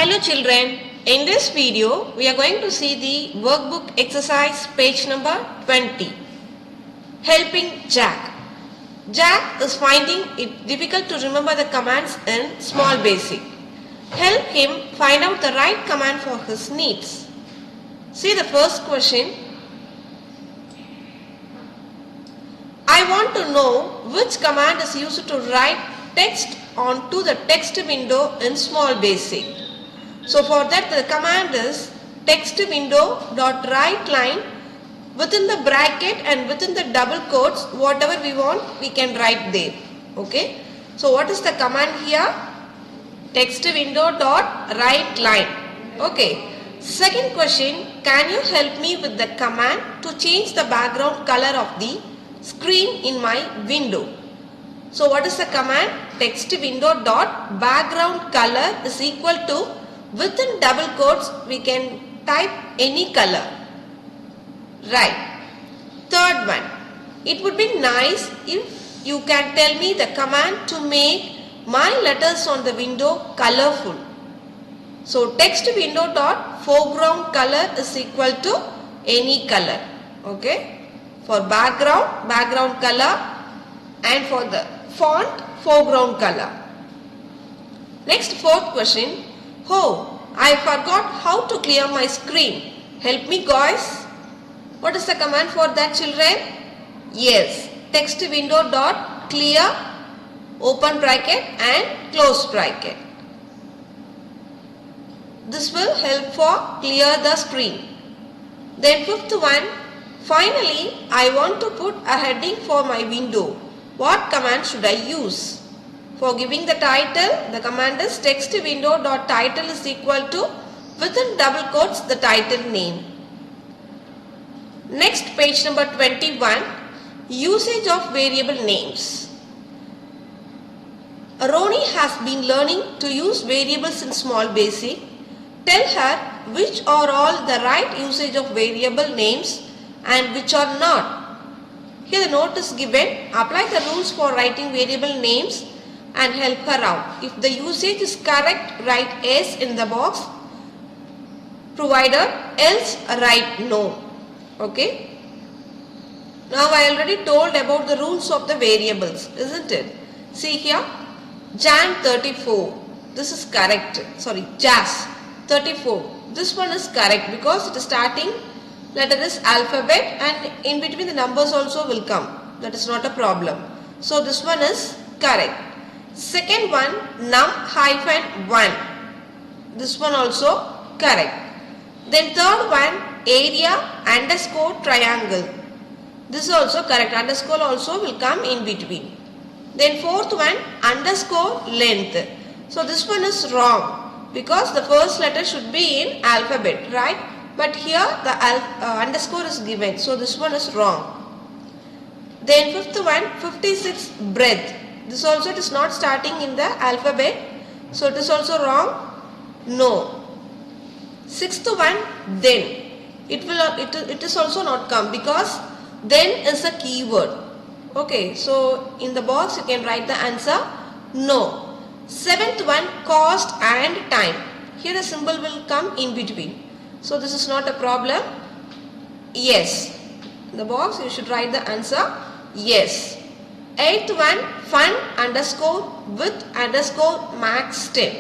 Hello children, in this video we are going to see the workbook exercise page number 20. Helping Jack. Jack is finding it difficult to remember the commands in small basic. Help him find out the right command for his needs. See the first question. I want to know which command is used to write text onto the text window in small basic. So for that the command is text window dot write line within the bracket and within the double quotes whatever we want we can write there. Okay. So what is the command here? Text window dot write line. Okay. Second question, can you help me with the command to change the background color of the screen in my window? So what is the command? Text window dot background color is equal to within double quotes we can type any color. Right. Third one. It would be nice if you can tell me the command to make my letters on the window colorful. So text window dot foreground color is equal to any color. Okay. For background color, and for the font foreground color. Next fourth question. Oh, I forgot how to clear my screen. Help me guys. What is the command for that children? Yes, text window dot clear open bracket and close bracket. This will help for clear the screen. Then fifth one. Finally, I want to put a heading for my window. What command should I use? For giving the title, the command is text window dot title is equal to within double quotes the title name. Next page number 21, usage of variable names. Roni has been learning to use variables in small basic. Tell her which are all the right usage of variable names and which are not. Here the note is given. Apply the rules for writing variable names and help her out. If the usage is correct, write yes in the box provided, else write no. Okay. Now I already told about the rules of the variables, isn't it? See here, Jan 34. This is correct. Sorry, Jazz 34. This one is correct because it is starting letter is alphabet and in between the numbers also will come. That is not a problem. So this one is correct. Second one, num-1. This one also correct. Then third one, area underscore triangle. This is also correct. Underscore also will come in between. Then fourth one, underscore length. So this one is wrong because the first letter should be in alphabet, right? But here the underscore is given. So this one is wrong. Then fifth one, 56 breadth. This also it is not starting in the alphabet. So it is also wrong. No. Sixth one, then. It is also not come because then is a keyword. Okay. So in the box you can write the answer no. Seventh one, cost and time. Here the symbol will come in between. So this is not a problem. Yes. In the box you should write the answer yes. Eighth one, fun underscore with underscore max 10.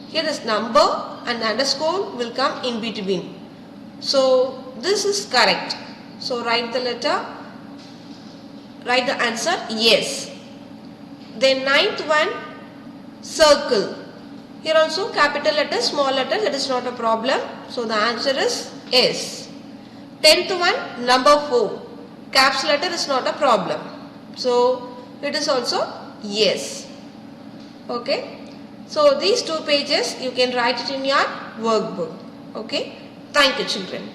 Here is number and underscore will come in between. So this is correct. So write the answer yes. Then ninth one, circle. Here also capital letters, small letters, that is not a problem. So the answer is yes. 10th one, number 4. Caps letter is not a problem. So it is also yes. Okay. So these two pages you can write it in your workbook. Okay. Thank you children.